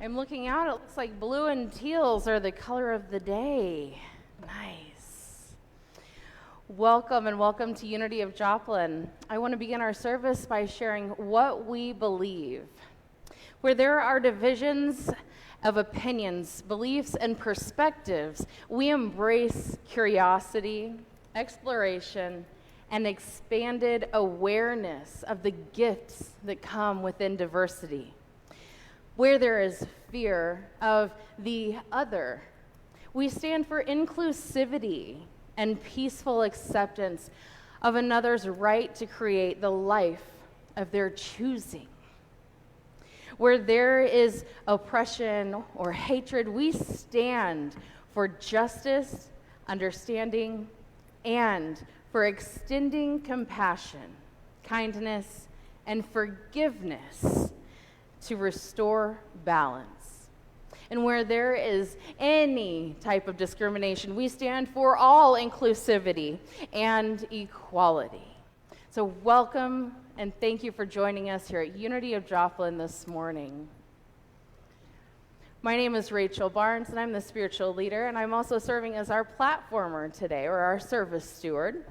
I'm looking out, it looks like blue and teals are the color of the day. Nice. Welcome and welcome to Unity of Joplin. I want to begin our service by sharing what we believe. Where there are divisions of opinions, beliefs, and perspectives, we embrace curiosity, exploration, and expanded awareness of the gifts that come within diversity. Where there is fear of the other, we stand for inclusivity and peaceful acceptance of another's right to create the life of their choosing. Where there is oppression or hatred, we stand for justice, understanding, and for extending compassion, kindness, and forgiveness to restore balance. And where there is any type of discrimination, we stand for all inclusivity and equality. So welcome and thank you for joining us here at Unity of Joplin this morning. My name is Rachel Barnes, and I'm the spiritual leader, and I'm also serving as our platformer today, or our service steward.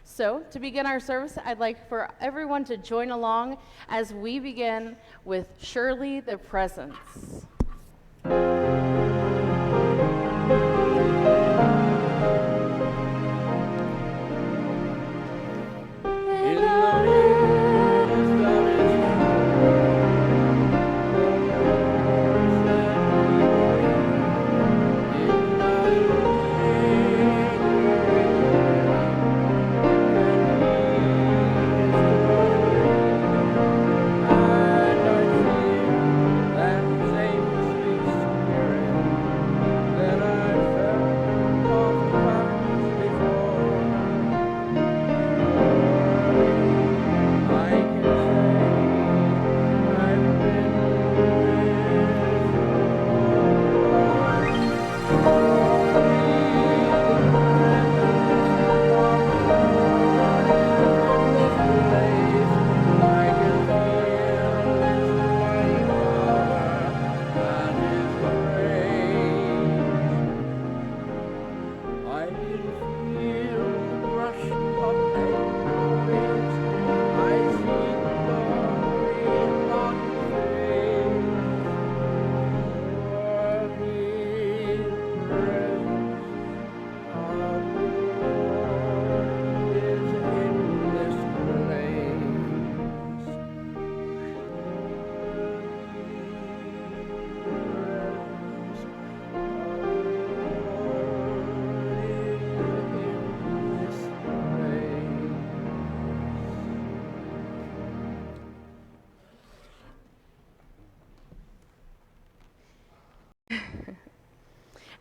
So, to begin our service, I'd like for everyone to join along as we begin with Surely the Presence.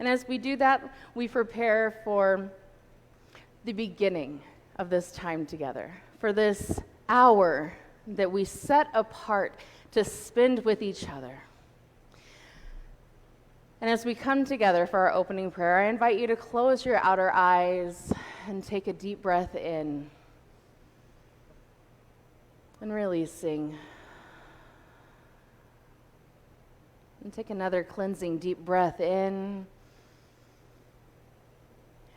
And as we do that, we prepare for the beginning of this time together, for this hour that we set apart to spend with each other. And as we come together for our opening prayer, I invite you to close your outer eyes and take a deep breath in and releasing. And take another cleansing deep breath in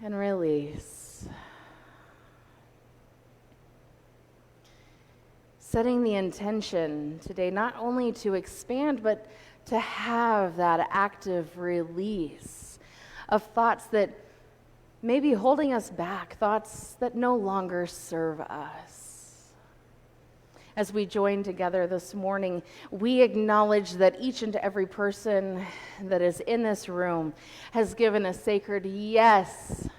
and release. Setting the intention today not only to expand, but to have that active release of thoughts that may be holding us back, thoughts that no longer serve us. As we join together this morning, we acknowledge that each and every person that is in this room has given a sacred yes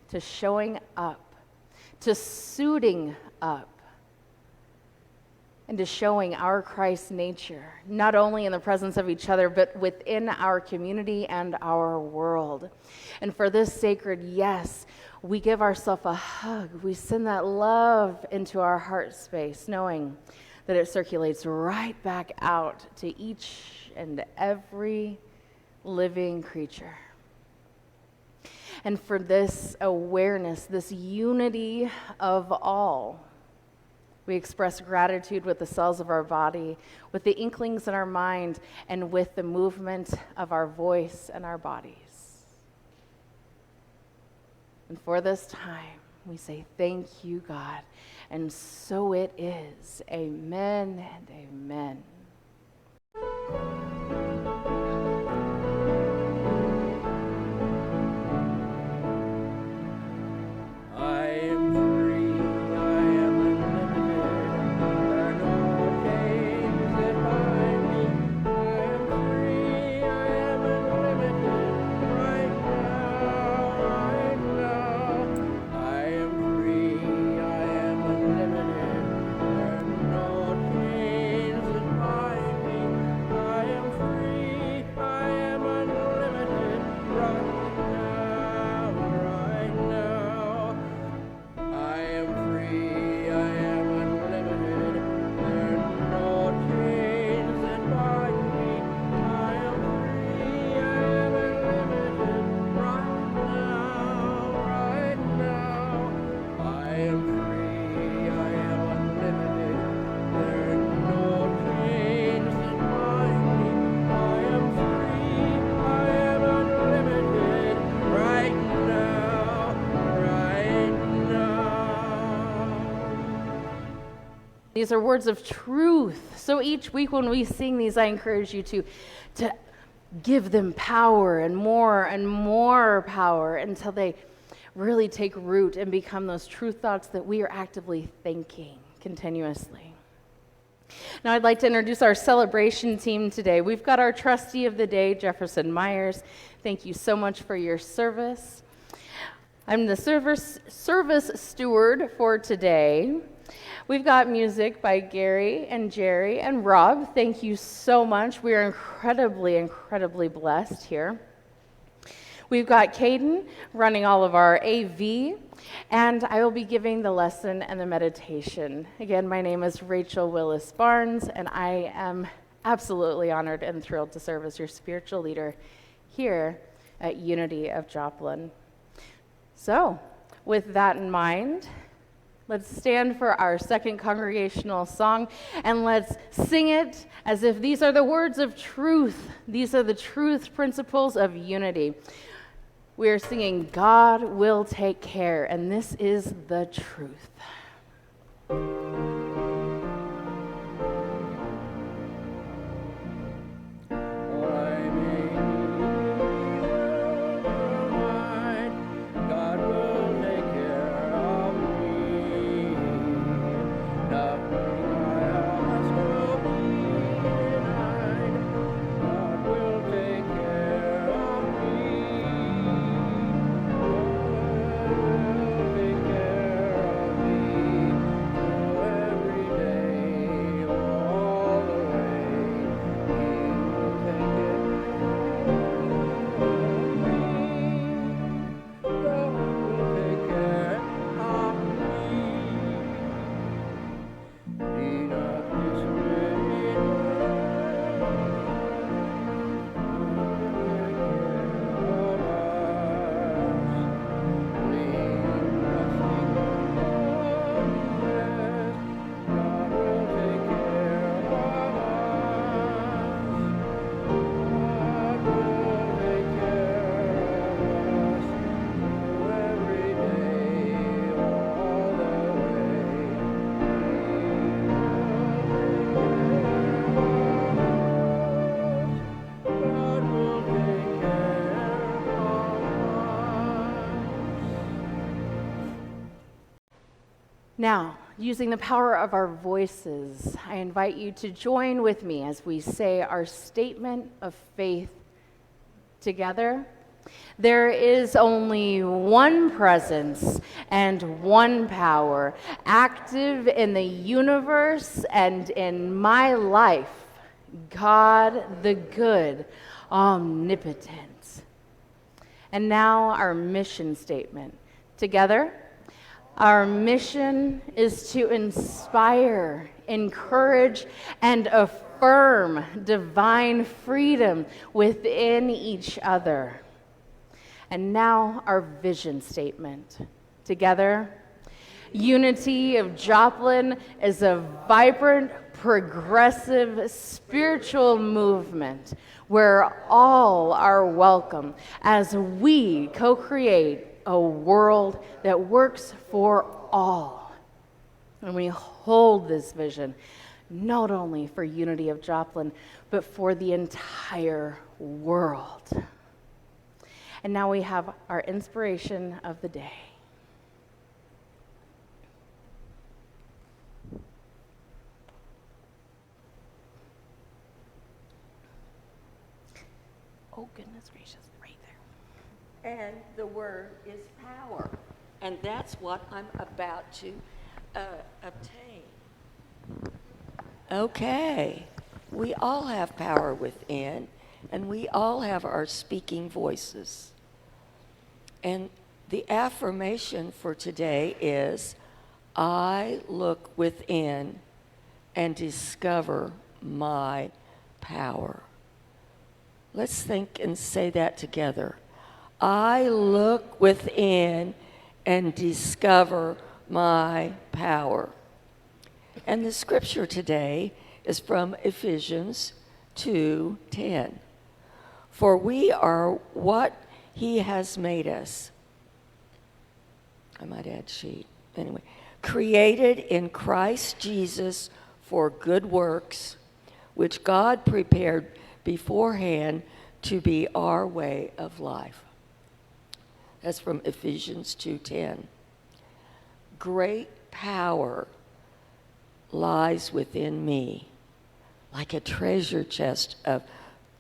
to showing up, to suiting up, and to showing our Christ nature, not only in the presence of each other, but within our community and our world. And for this sacred yes, we give ourselves a hug. We send that love into our heart space, knowing that it circulates right back out to each and every living creature. And for this awareness, this unity of all, We express gratitude with the cells of our body, with the inklings in our mind, and with the movement of our voice and our bodies. And for this time, we say, thank you, God. And so it is. Amen and amen. These are words of truth. So each week when we sing these, I encourage you to give them power and more power until they really take root and become those true thoughts that we are actively thinking continuously. Now I'd like to introduce our celebration team today. We've got our trustee of the day, Jefferson Myers. Thank you so much for your service. I'm the service steward for today. We've got music by Gary and Jerry and Rob. Thank you so much. We are incredibly blessed here. We've got Caden running all of our AV, and I will be giving the lesson and the meditation. Again, my name is Rachel Willis Barnes, and I am absolutely honored and thrilled to serve as your spiritual leader here at Unity of Joplin. So, with that in mind, let's stand for our second congregational song, and let's sing it as if these are the words of truth. These are the truth principles of unity. We are singing, God will take care, and this is the truth. Now, using the power of our voices, I invite you to join with me as we say our statement of faith together. There is only one presence and one power active in the universe and in my life, God the good, omnipotent. And now our mission statement. Together, our mission is to inspire, encourage, and affirm divine freedom within each other. And now our vision statement. Together, Unity of Joplin is a vibrant, progressive, spiritual movement where all are welcome as we co-create a world that works for all. And we hold this vision not only for Unity of Joplin, but for the entire world. And now we have our inspiration of the day. Oh, goodness gracious, right there. And the word is power. And that's what I'm about to obtain. Okay. We all have power within, and we all have our speaking voices. And the affirmation for today is, I look within and discover my power. Let's think and say that together. I look within and discover my power. And the scripture today is from Ephesians 2:10. For we are what he has made us. I might add sheet. Anyway, created in Christ Jesus for good works, which God prepared beforehand to be our way of life. That's from Ephesians 2:10. Great power lies within me, like a treasure chest of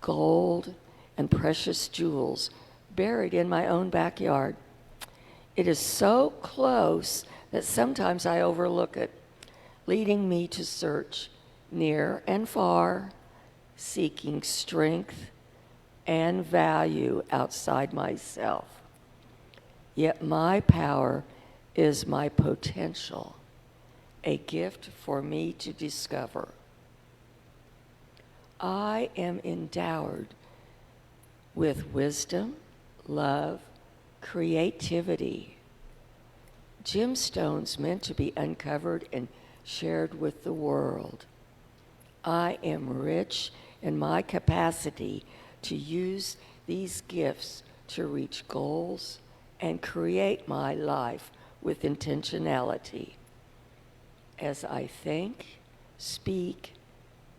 gold and precious jewels buried in my own backyard. It is so close that sometimes I overlook it, leading me to search near and far, seeking strength and value outside myself. Yet my power is my potential, a gift for me to discover. I am endowed with wisdom, love, creativity, gemstones meant to be uncovered and shared with the world. I am rich in my capacity to use these gifts to reach goals and create my life with intentionality. As I think, speak,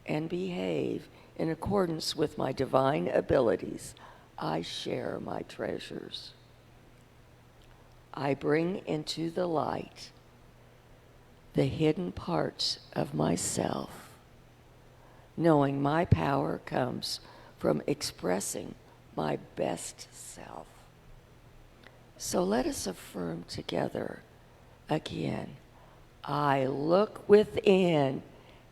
and behave in accordance with my divine abilities, I share my treasures. I bring into the light the hidden parts of myself, knowing my power comes from expressing my best self. So let us affirm together again. I look within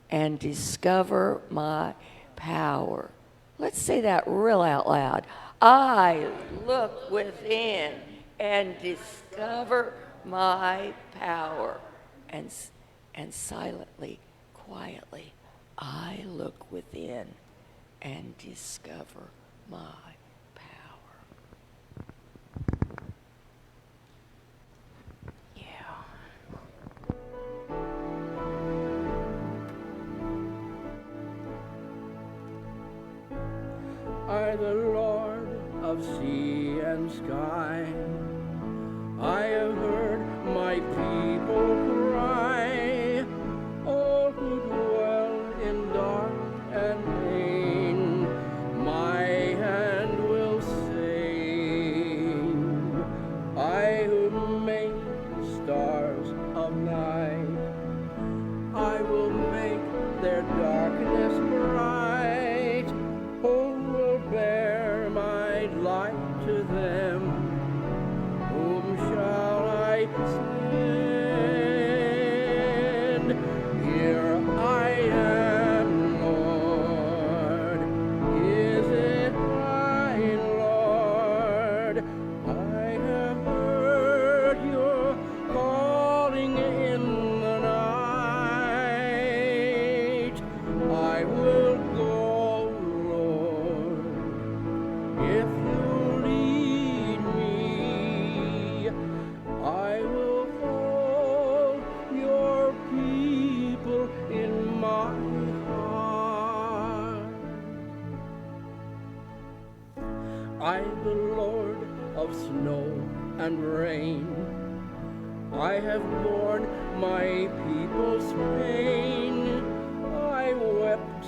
and discover my power. Let's say that real out loud. I look within and discover my power. And silently, quietly, I look within and discover my power. Yeah. I, the Lord of sea and sky, I have heard my people cry, all who dwell in dark and pain, my hand will save. I who make the stars of night, I will make their darkness bright. Who will bear my light to them? Whom shall I send? I, the Lord of snow and rain, I have borne my people's pain. I wept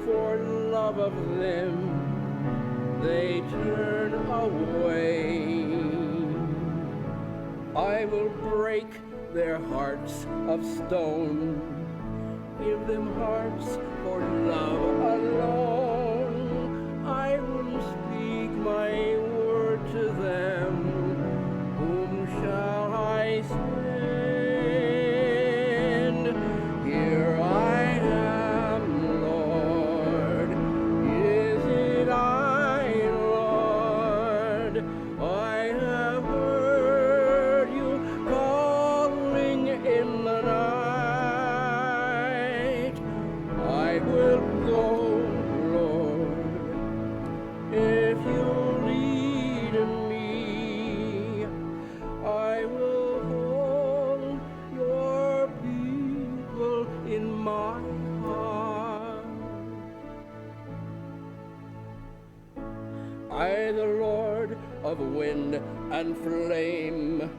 for love of them, they turn away. I will break their hearts of stone, give them hearts for love alone. I will speak my word to them. Whom shall I send? Here I am, Lord. Is it I, Lord? I have heard you calling in the night. I will go, Lord, if you lead me. I will hold your people in my heart. I, the Lord of wind and flame,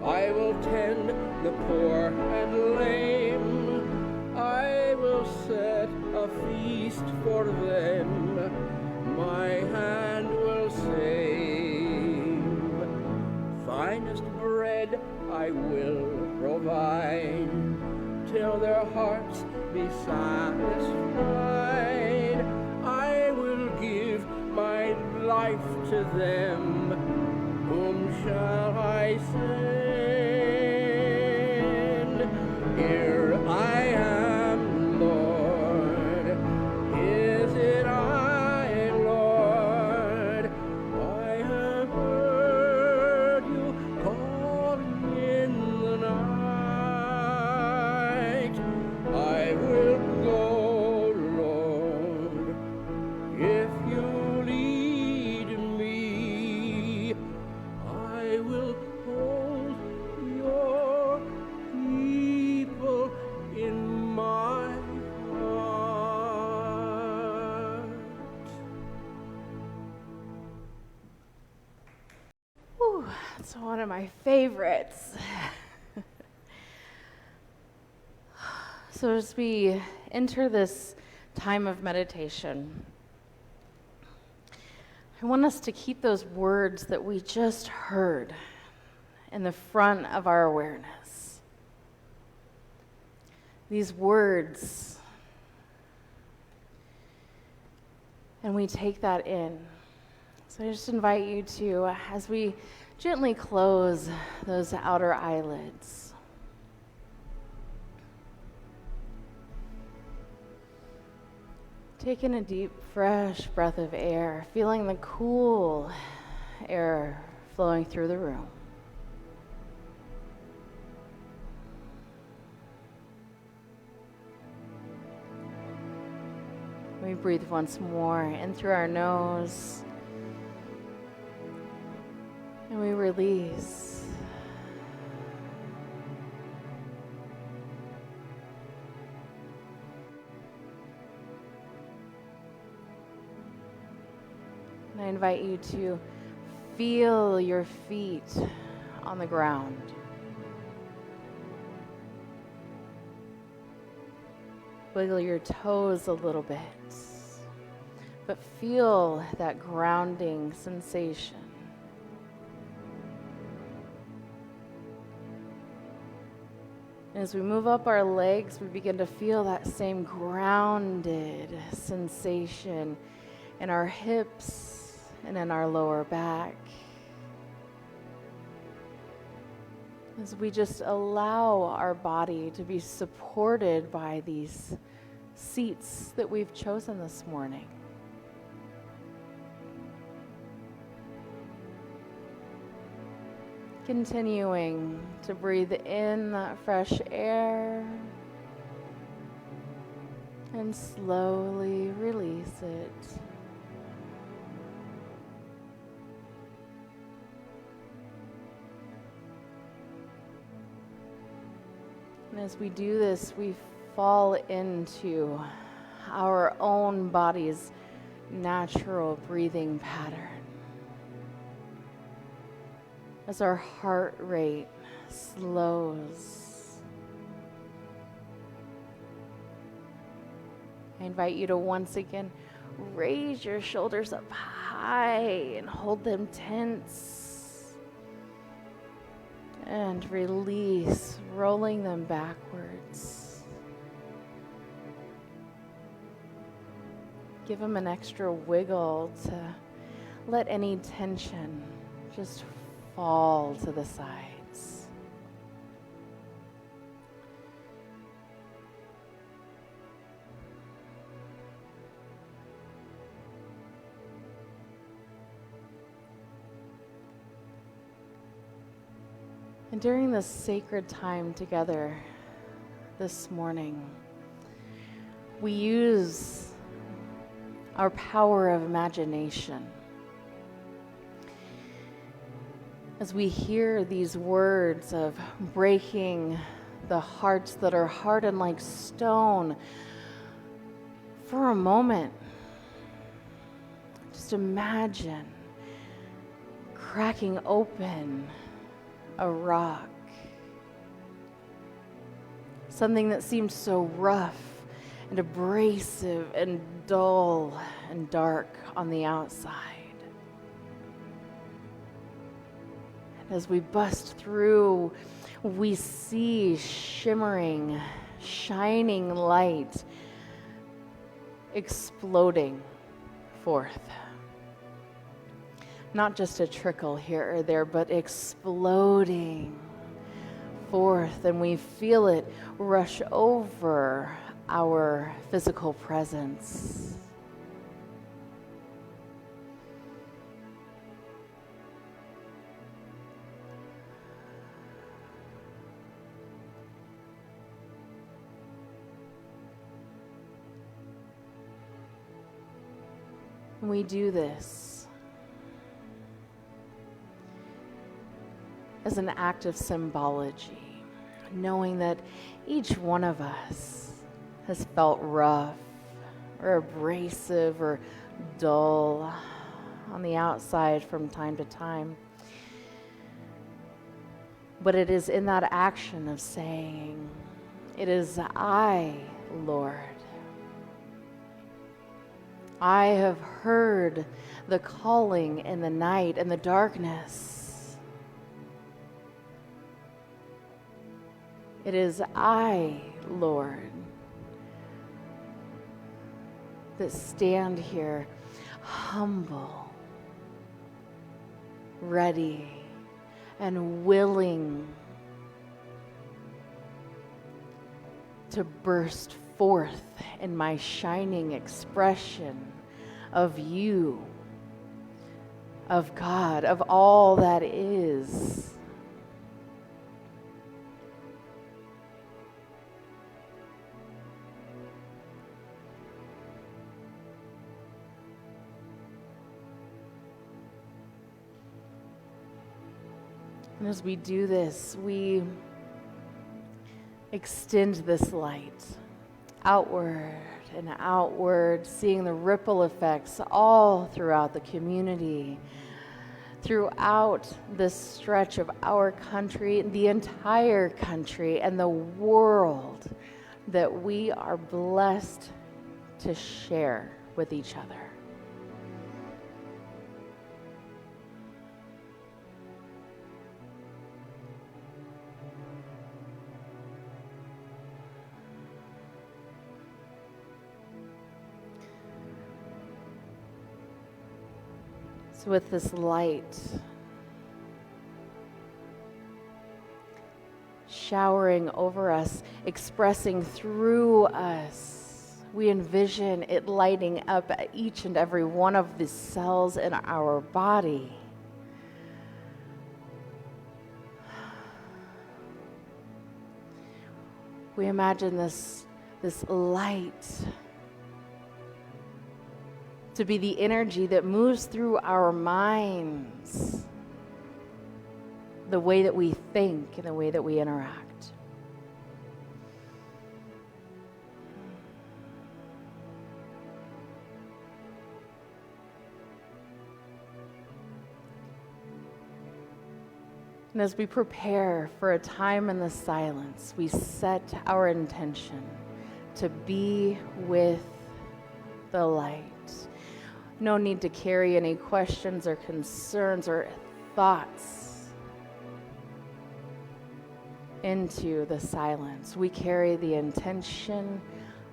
I will tend the poor and lame. I will set a feast for them, my hand will save. Finest bread I will provide, till their hearts be satisfied. I will give my life to them. Whom shall I send? Here I am, Lord. Is it I, Lord? I have heard you calling in the night. I will go, Lord, if you lead me. I will hold your people in my heart. Whew, that's one of my favorites. So as we enter this time of meditation, I want us to keep those words that we just heard in the front of our awareness. These words, and we take that in. So I just invite you to, as we gently close those outer eyelids, take in a deep, fresh breath of air, feeling the cool air flowing through the room. We breathe once more in through our nose, and we release. And I invite you to feel your feet on the ground. Wiggle your toes a little bit, but feel that grounding sensation. And as we move up our legs, we begin to feel that same grounded sensation in our hips and in our lower back. As we just allow our body to be supported by these seats that we've chosen this morning. Continuing to breathe in that fresh air and slowly release it. And as we do this, we fall into our own body's natural breathing pattern. as our heart rate slows. I invite you to once again raise your shoulders up high and hold them tense. And release, rolling them backwards. Give them an extra wiggle to let any tension just fall to the sides. And during this sacred time together this morning, we use our power of imagination. As we hear these words of breaking the hearts that are hardened like stone, for a moment, just imagine cracking open a rock. Something that seemed so rough and abrasive and dull and dark on the outside. And as we bust through, we see shimmering, shining light exploding forth. Not just a trickle here or there, but exploding forth, and we feel it rush over our physical presence. We do this as an act of symbology, knowing that each one of us has felt rough or abrasive or dull on the outside from time to time. But it is in that action of saying, "It is I, Lord. I have heard the calling in the night and the darkness. It is I, Lord, that stand here humble, ready, and willing to burst forth in my shining expression of you, of God, of all that is." And as we do this, we extend this light outward and outward, seeing the ripple effects all throughout the community, throughout this stretch of our country, the entire country, and the world that we are blessed to share with each other. So with this light showering over us, expressing through us, we envision it lighting up each and every one of the cells in our body. We imagine this light to be the energy that moves through our minds, the way that we think and the way that we interact. And as we prepare for a time in the silence, we set our intention to be with the light. No need to carry any questions or concerns or thoughts into the silence. We carry the intention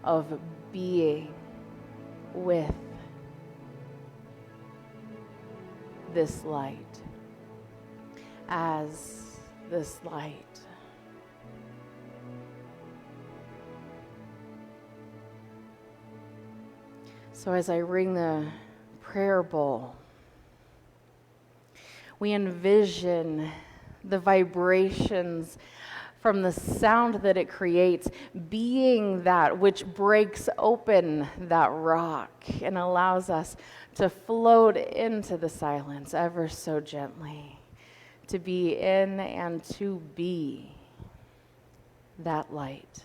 of being with this light, as this light. So as I ring the prayer bowl, we envision the vibrations from the sound that it creates being that which breaks open that rock and allows us to float into the silence ever so gently, to be in and to be that light.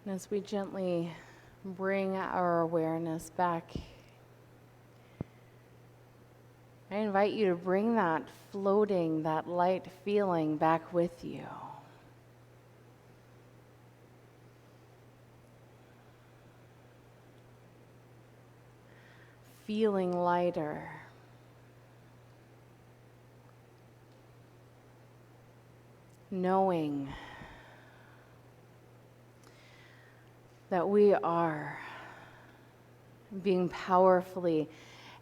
And as we gently bring our awareness back, I invite you to bring that floating, that light feeling back with you. Feeling lighter. Knowing that we are being powerfully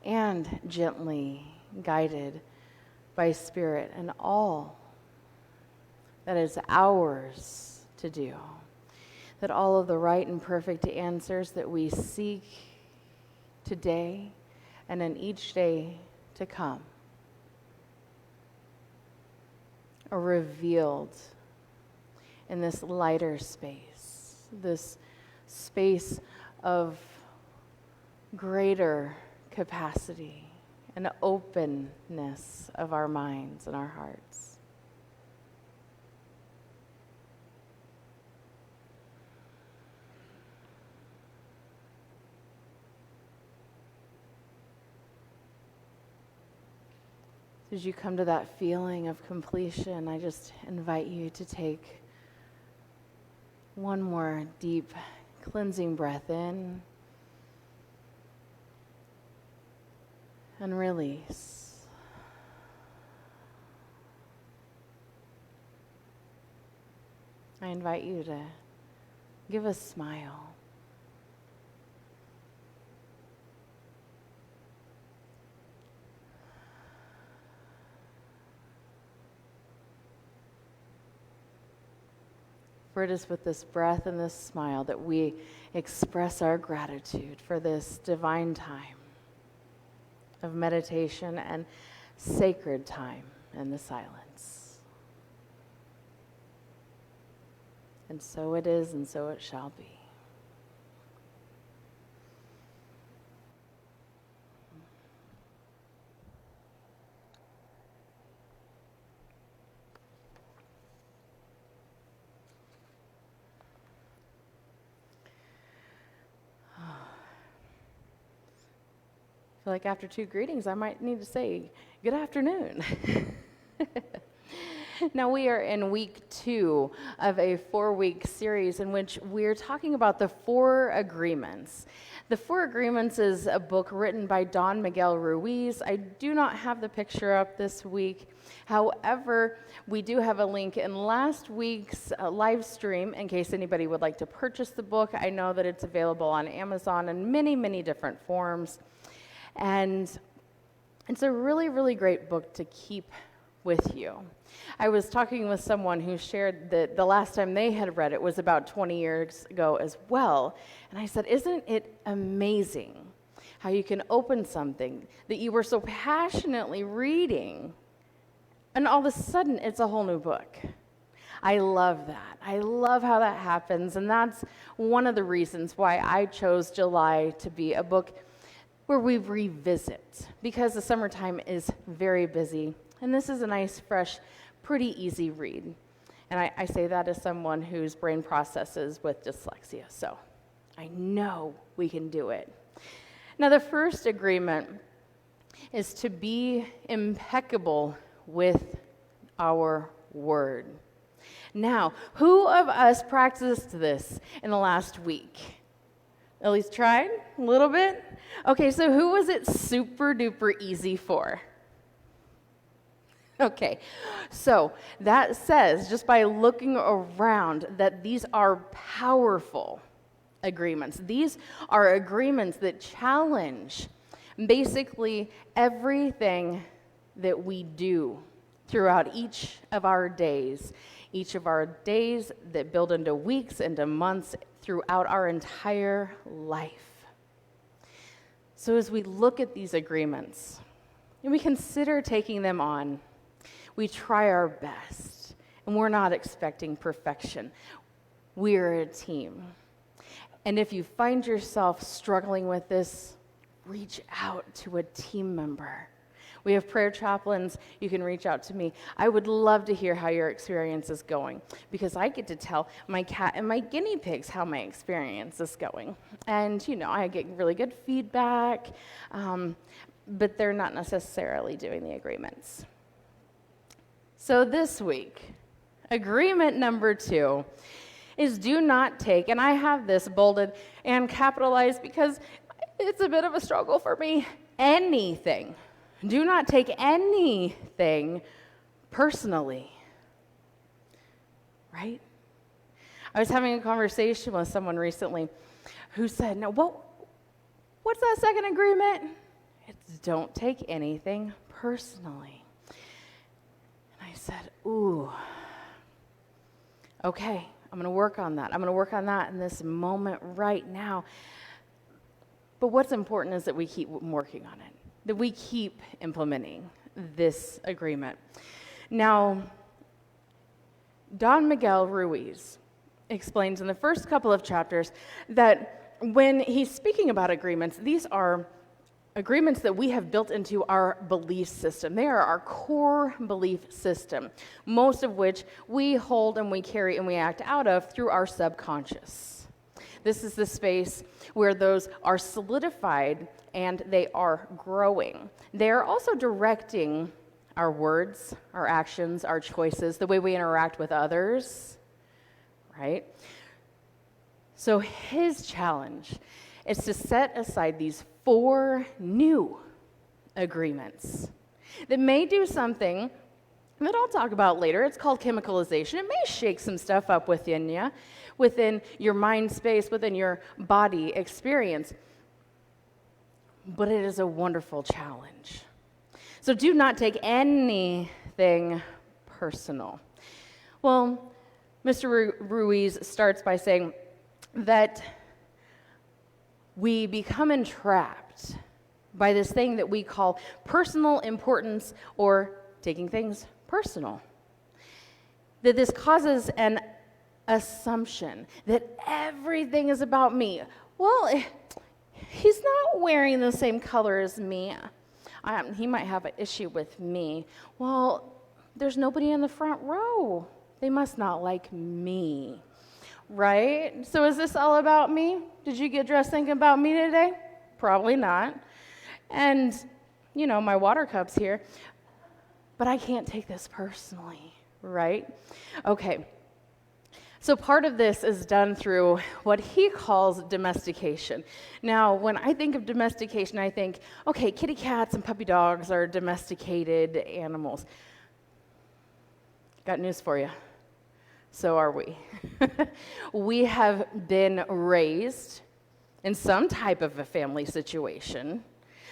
and gently guided by Spirit and all that is ours to do. That all of the right and perfect answers that we seek today and in each day to come are revealed in this lighter space, this space of greater capacity and openness of our minds and our hearts. As you come to that feeling of completion, I just invite you to take one more deep cleansing breath in and release. I invite you to give a smile. For it is with this breath and this smile that we express our gratitude for this divine time of meditation and sacred time in the silence. And so it is, and so it shall be. I feel like after 2 greetings, I might need to say, good afternoon. Now we are in week 2 of a 4-week series in which we're talking about the 4 agreements. The 4 Agreements is a book written by Don Miguel Ruiz. I do not have the picture up this week. However, we do have a link in last week's live stream in case anybody would like to purchase the book. I know that it's available on Amazon in many, many different forms. And it's a really, really great book to keep with you. I was talking with someone who shared that the last time they had read it was about 20 years ago as well. And I said, isn't it amazing how you can open something that you were so passionately reading, and all of a sudden it's a whole new book? I love that. I love how that happens. And that's one of the reasons why I chose July to be a book where we revisit, because the summertime is very busy. And this is a nice, fresh, pretty easy read. And I say that as someone whose brain processes with dyslexia, so I know we can do it. Now, the first agreement is to be impeccable with our word. Now, who of us practiced this in the last week? At least tried a little bit? Okay, so who was it super duper easy for? Okay, so that says, just by looking around, that these are powerful agreements. These are agreements that challenge basically everything that we do throughout each of our days that build into weeks, into months, throughout our entire life. So as we look at these agreements and we consider taking them on, we try our best, and we're not expecting perfection. We're a team. And if you find yourself struggling with this, reach out to a team member. We have prayer chaplains. You can reach out to me. I would love to hear how your experience is going, because I get to tell my cat and my guinea pigs how my experience is going. And, I get really good feedback, but they're not necessarily doing the agreements. So this week, agreement number 2 is do not take, and I have this bolded and capitalized because it's a bit of a struggle for me, anything. Do not take anything personally, right? I was having a conversation with someone recently who said, no, what's that second agreement? It's don't take anything personally. And I said, ooh, okay, I'm going to work on that. I'm going to work on that in this moment right now. But what's important is that we keep working on it, that we keep implementing this agreement. Now, Don Miguel Ruiz explains in the first couple of chapters that when he's speaking about agreements, these are agreements that we have built into our belief system. They are our core belief system, most of which we hold and we carry and we act out of through our subconscious. This is the space where those are solidified and they are growing. They are also directing our words, our actions, our choices, the way we interact with others, right? So his challenge is to set aside these 4 new agreements that may do something that I'll talk about later. It's called chemicalization. It may shake some stuff up within you, within your mind space, within your body experience. But it is a wonderful challenge. So do not take anything personal. Well, Mr. Ruiz starts by saying that we become entrapped by this thing that we call personal importance or taking things personal. That this causes an assumption that everything is about me. Well, he's not wearing the same color as me. He might have an issue with me. Well, there's nobody in the front row. They must not like me, right? So is this all about me? Did you get dressed thinking about me today? Probably not. And, my water cup's here. But I can't take this personally, right? Okay. So part of this is done through what he calls domestication. Now, when I think of domestication, I think, okay, kitty cats and puppy dogs are domesticated animals. Got news for you. So are we. We have been raised in some type of a family situation,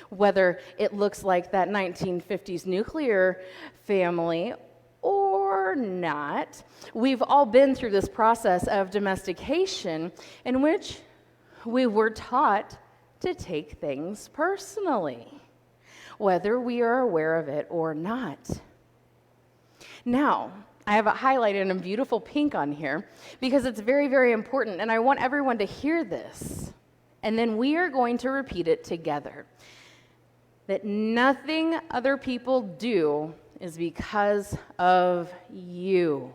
whether it looks like that 1950s nuclear family or not. We've all been through this process of domestication in which we were taught to take things personally, whether we are aware of it or not. Now, I have it highlighted in beautiful pink on here because it's very, very important, and I want everyone to hear this, and then we are going to repeat it together. That nothing other people do is because of you.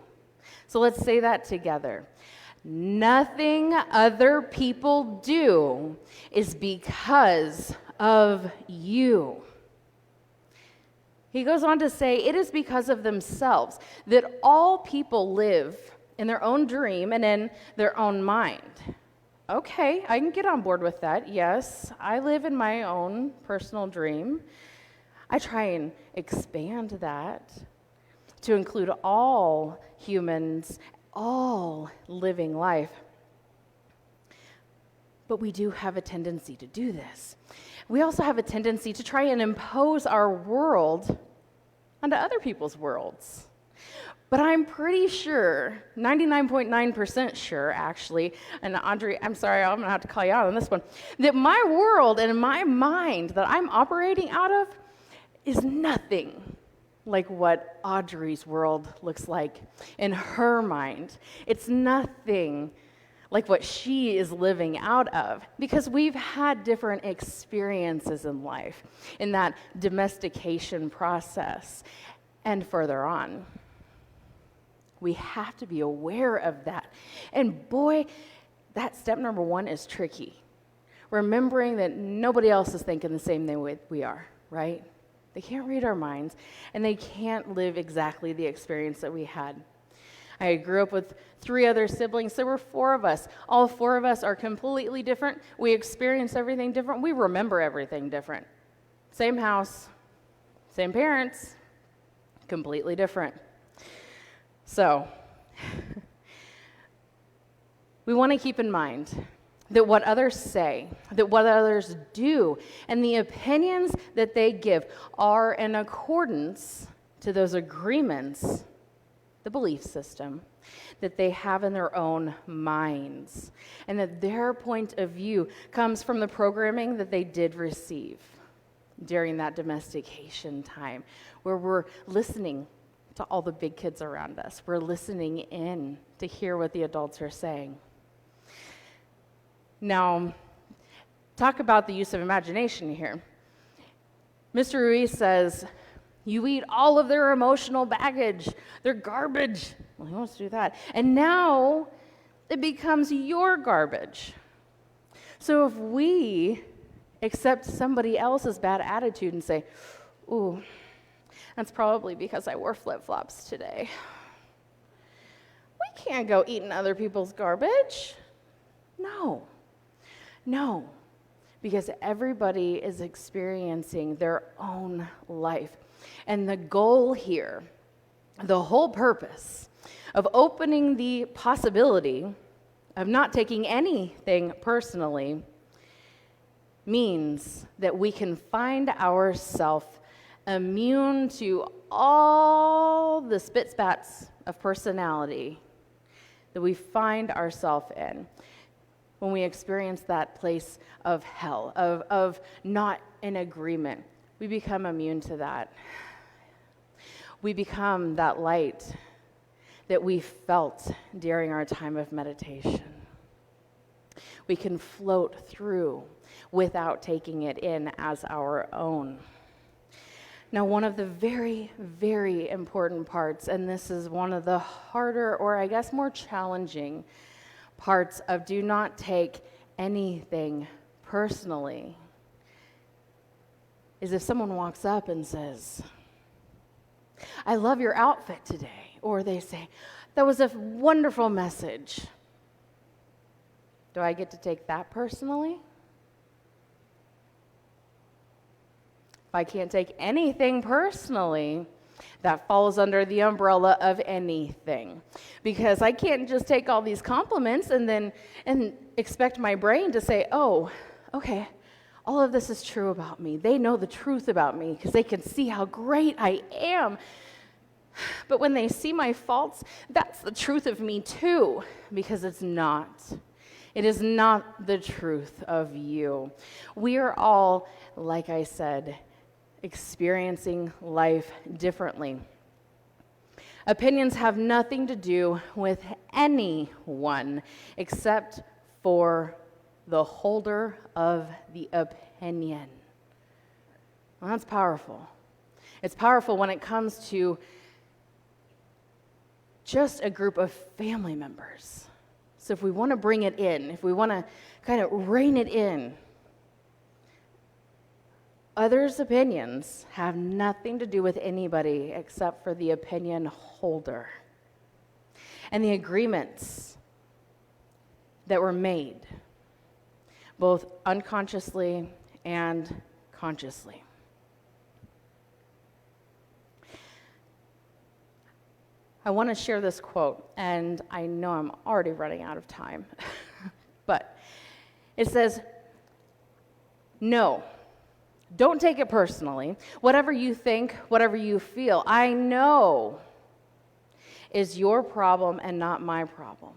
So let's say that together. Nothing other people do is because of you. He goes on to say, it is because of themselves that all people live in their own dream and in their own mind. Okay, I can get on board with that. Yes, I live in my own personal dream. I try and expand that to include all humans, all living life. But we do have a tendency to do this. We also have a tendency to try and impose our world onto other people's worlds. But I'm pretty sure, 99.9% sure actually, and Audrey, I'm sorry, I'm going to have to call you out on this one, that my world and my mind that I'm operating out of is nothing like what Audrey's world looks like in her mind. It's nothing like what she is living out of, because we've had different experiences in life in that domestication process and further on. We have to be aware of that. And boy, that step number 1 is tricky. Remembering that nobody else is thinking the same way we are, right? They can't read our minds, and they can't live exactly the experience that we had. I grew up with 3 other siblings. There were 4 of us. All 4 of us are completely different. We experience everything different. We remember everything different. Same house, same parents, completely different. So, we want to keep in mind that what others say, that what others do, and the opinions that they give are in accordance to those agreements, the belief system, that they have in their own minds, and that their point of view comes from the programming that they did receive during that domestication time, where we're listening to all the big kids around us. We're listening in to hear what the adults are saying. Now, talk about the use of imagination here. Mr. Ruiz says, you eat all of their emotional baggage. They're garbage. Well, he wants to do that. And now it becomes your garbage. So if we accept somebody else's bad attitude and say, ooh, That's probably because I wore flip-flops today. We can't go eating other people's garbage. No, because everybody is experiencing their own life. And the goal here, the whole purpose of opening the possibility of not taking anything personally means that we can find ourselves immune to all the spit-spats of personality that we find ourselves in when we experience that place of hell, of not in agreement. We become immune to that. We become that light that we felt during our time of meditation. We can float through without taking it in as our own. Now, one of the very, very important parts, and this is one of the harder, or I guess more challenging parts of do not take anything personally, is if someone walks up and says, I love your outfit today, or they say, that was a wonderful message. Do I get to take that personally? If I can't take anything personally, that falls under the umbrella of anything. Because I can't just take all these compliments and expect my brain to say, oh, okay, all of this is true about me. They know the truth about me because they can see how great I am. But when they see my faults, that's the truth of me too, because it's not. It is not the truth of you. We are all, like I said, experiencing life differently. Opinions have nothing to do with anyone except for the holder of the opinion. Well, that's powerful. It's powerful when it comes to just a group of family members. So if we want to bring it in, if we want to kind of rein it in, others' opinions have nothing to do with anybody except for the opinion holder and the agreements that were made, both unconsciously and consciously. I want to share this quote, and I know I'm already running out of time, but it says, no, don't take it personally. Whatever you think, whatever you feel, I know is your problem and not my problem.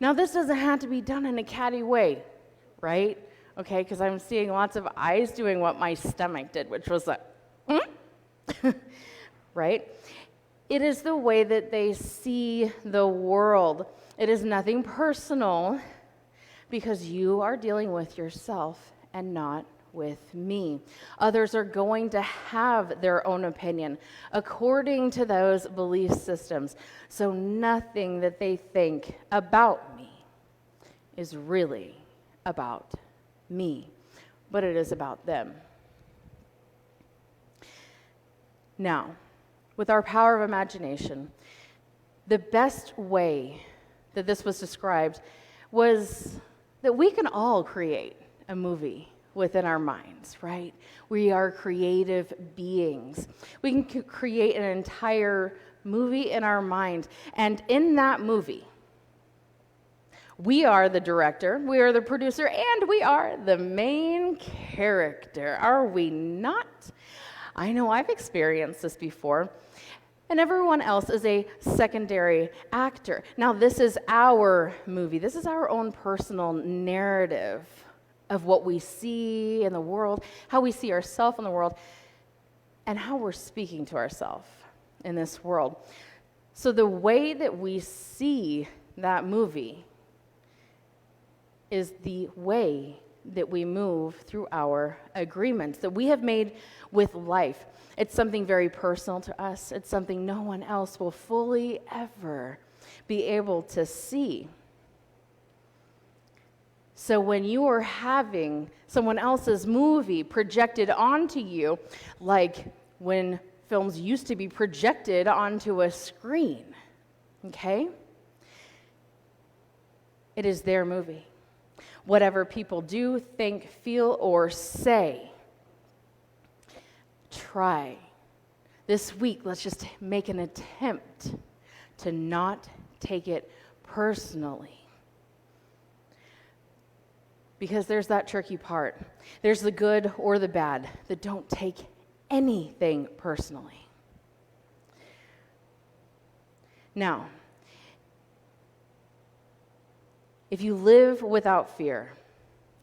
Now, this doesn't have to be done in a catty way, right? Okay, because I'm seeing lots of eyes doing what my stomach did, which was like, right? It is the way that they see the world. It is nothing personal because you are dealing with yourself and not with me. Others are going to have their own opinion according to those belief systems. So nothing that they think about me is really about me, but it is about them. Now, with our power of imagination, the best way that this was described was that we can all create a movie within our minds, right? We are creative beings. We can create an entire movie in our mind, and in that movie, we are the director, we are the producer, and we are the main character, are we not? I know I've experienced this before. And everyone else is a secondary actor. Now, this is our movie. This is our own personal narrative of what we see in the world, how we see ourselves in the world, and how we're speaking to ourselves in this world. So the way that we see that movie is the way that we move through our agreements that we have made with life. It's something very personal to us. It's something no one else will fully ever be able to see. So when you are having someone else's movie projected onto you, like when films used to be projected onto a screen, okay? It is their movie. Whatever people do, think, feel, or say, try. This week, let's just make an attempt to not take it personally. Because there's that tricky part. There's the good or the bad that don't take anything personally. Now, if you live without fear,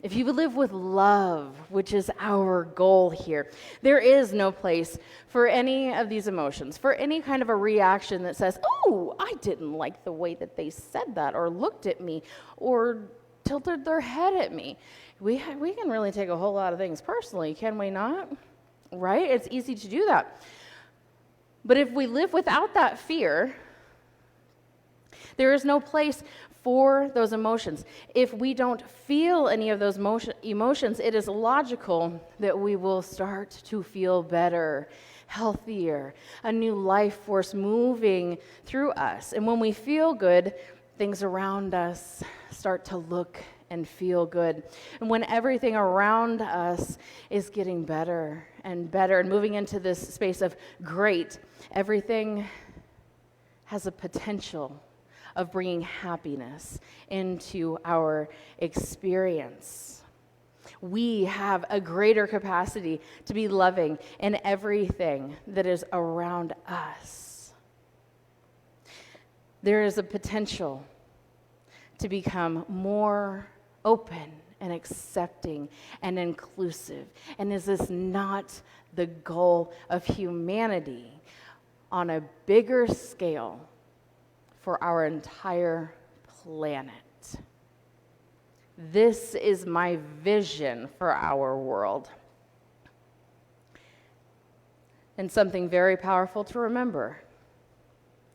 if you live with love, which is our goal here, there is no place for any of these emotions, for any kind of a reaction that says, oh, I didn't like the way that they said that, or looked at me, or tilted their head at me. We can really take a whole lot of things personally, can we not? Right? It's easy to do that. But if we live without that fear, there is no place for those emotions. If we don't feel any of those emotions, it is logical that we will start to feel better, healthier, a new life force moving through us. And when we feel good, things around us start to look and feel good. And when everything around us is getting better and moving into this space of great, everything has a potential of bringing happiness into our experience. We have a greater capacity to be loving in everything that is around us. There is a potential to become more open and accepting and inclusive. And is this not the goal of humanity on a bigger scale for our entire planet? This is my vision for our world. And something very powerful to remember.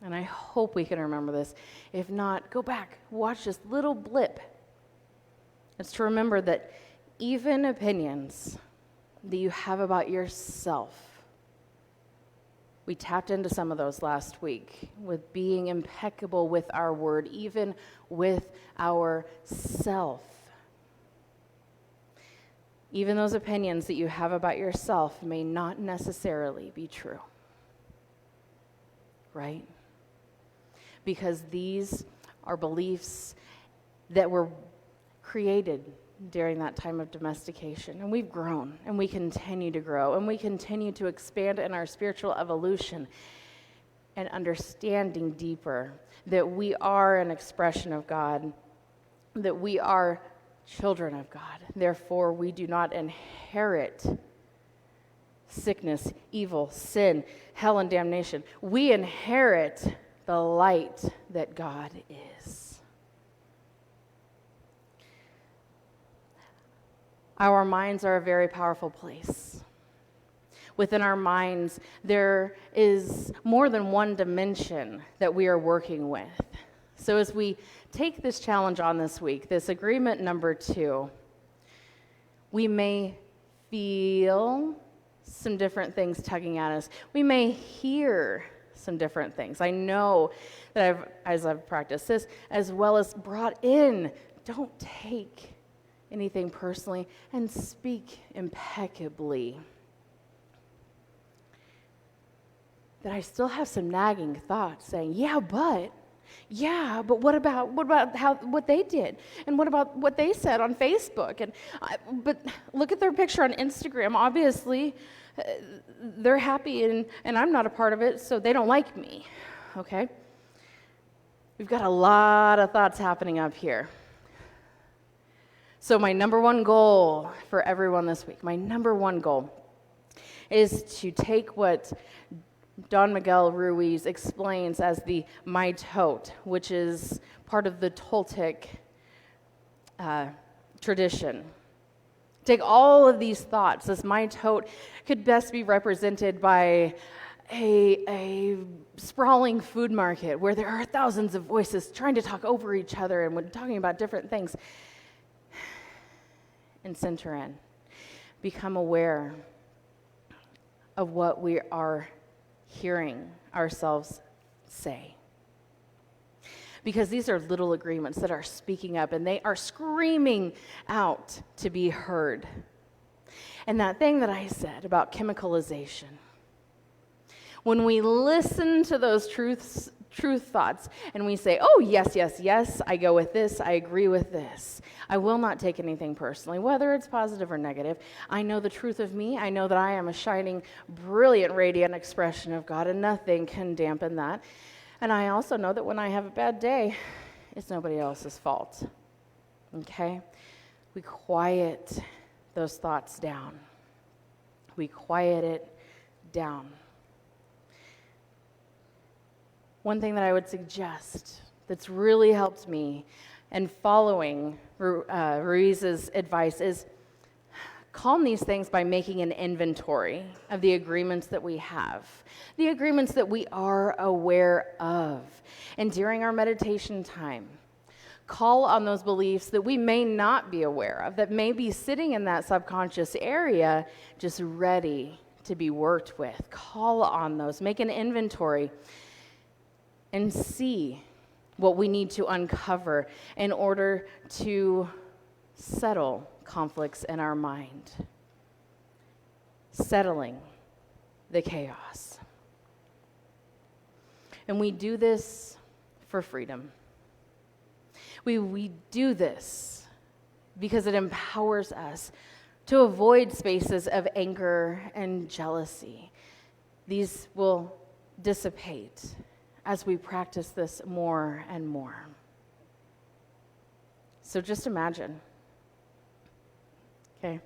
And I hope we can remember this. If not, go back, watch this little blip. It's to remember that even opinions that you have about yourself, we tapped into some of those last week with being impeccable with our word, even with ourself. Even those opinions that you have about yourself may not necessarily be true, right? Because these are beliefs that were created during that time of domestication. And we've grown, and we continue to grow, and we continue to expand in our spiritual evolution and understanding deeper that we are an expression of God, that we are children of God. Therefore, we do not inherit sickness, evil, sin, hell, and damnation. We inherit the light that God is. Our minds are a very powerful place. Within our minds, there is more than one dimension that we are working with. So as we take this challenge on this week, this agreement number 2, we may feel some different things tugging at us. We may hear some different things. I know that as I've practiced this, as well as brought in, don't take anything personally and speak impeccably. That I still have some nagging thoughts saying, yeah, but what about what they did, and what about what they said on Facebook, and but look at their picture on Instagram. Obviously, they're happy, and I'm not a part of it, so they don't like me. Okay, we've got a lot of thoughts happening up here. So my number one goal for everyone this week, my number one goal, is to take what Don Miguel Ruiz explains as the mitote, which is part of the Toltec tradition. Take all of these thoughts. This mitote could best be represented by a sprawling food market where there are thousands of voices trying to talk over each other and talking about different things. And center in. Become aware of what we are hearing ourselves say. Because these are little agreements that are speaking up and they are screaming out to be heard. And that thing that I said about chemicalization, when we listen to those truth thoughts and we say, oh, yes, yes, yes, I go with this, I agree with this. I will not take anything personally, whether it's positive or negative. I know the truth of me. I know that I am a shining, brilliant, radiant expression of God, and nothing can dampen that. And I also know that when I have a bad day, it's nobody else's fault. Okay? We quiet those thoughts down. We quiet it down. One thing that I would suggest that's really helped me in following Ruiz's advice is calm these things by making an inventory of the agreements that we have, the agreements that we are aware of. And during our meditation time, call on those beliefs that we may not be aware of, that may be sitting in that subconscious area, just ready to be worked with. Call on those, make an inventory, and see what we need to uncover in order to settle conflicts in our mind. Settling the chaos. And we do this for freedom. We do this because it empowers us to avoid spaces of anger and jealousy. These will dissipate as we practice this more and more. So just imagine. Okay.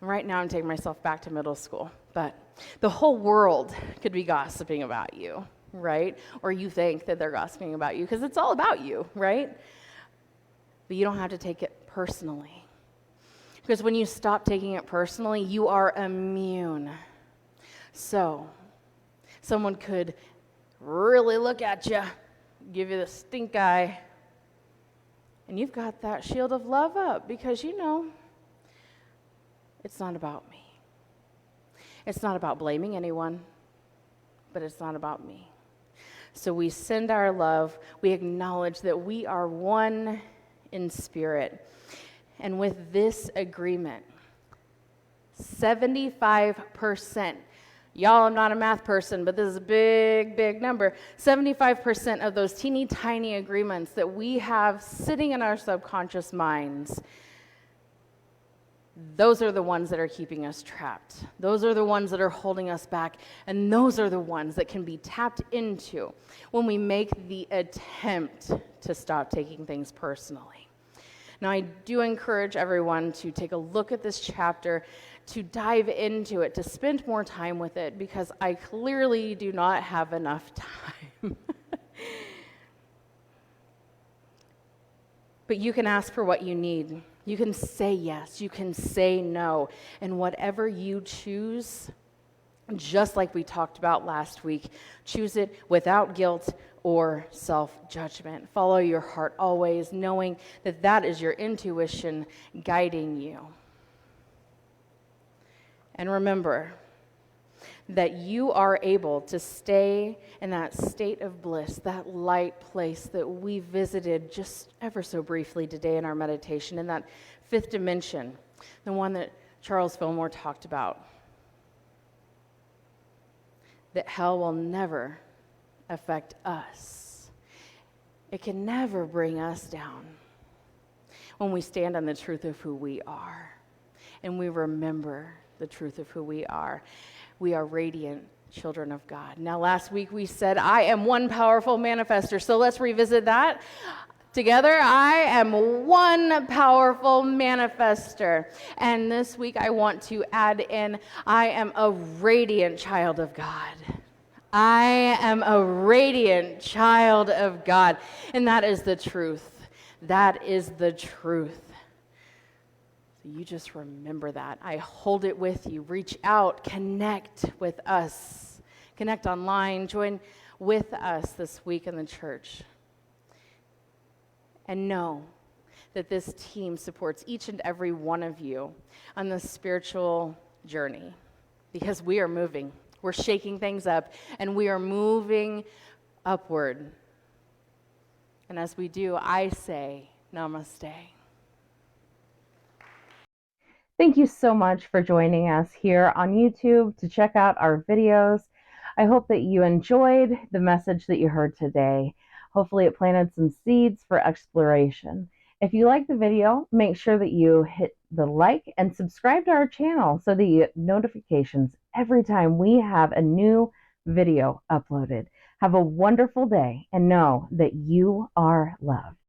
Right now I'm taking myself back to middle school, but the whole world could be gossiping about you, right? Or you think that they're gossiping about you because it's all about you, right? But you don't have to take it personally. Because when you stop taking it personally, you are immune. So, someone could really look at you, give you the stink eye, and you've got that shield of love up because you know it's not about me. It's not about blaming anyone, but it's not about me. So we send our love, we acknowledge that we are one in spirit. And with this agreement, 75%, y'all, I'm not a math person, but this is a big, big number. 75% of those teeny tiny agreements that we have sitting in our subconscious minds, those are the ones that are keeping us trapped. Those are the ones that are holding us back. And those are the ones that can be tapped into when we make the attempt to stop taking things personally. Now, I do encourage everyone to take a look at this chapter, to dive into it, to spend more time with it, because I clearly do not have enough time. But you can ask for what you need. You can say yes. You can say no. And whatever you choose, just like we talked about last week, choose it without guilt or self-judgment. Follow your heart always, knowing that that is your intuition guiding you. And remember that you are able to stay in that state of bliss, that light place that we visited just ever so briefly today in our meditation, in that fifth dimension, the one that Charles Fillmore talked about. That hell will never affect us. It can never bring us down when we stand on the truth of who we are and we remember the truth of who we are. We are radiant children of God. Now, last week we said, I am one powerful manifester. So let's revisit that together. I am one powerful manifester. And this week I want to add in, I am a radiant child of God. I am a radiant child of God. And that is the truth. That is the truth. So you just remember that. I hold it with you. Reach out. Connect with us. Connect online. Join with us this week in the church. And know that this team supports each and every one of you on this spiritual journey. Because we are moving. We're shaking things up, and we are moving upward. And as we do, I say namaste. Thank you so much for joining us here on YouTube to check out our videos. I hope that you enjoyed the message that you heard today. Hopefully it planted some seeds for exploration. If you like the video, make sure that you hit the like and subscribe to our channel so that you get notifications every time we have a new video uploaded. Have a wonderful day and know that you are loved.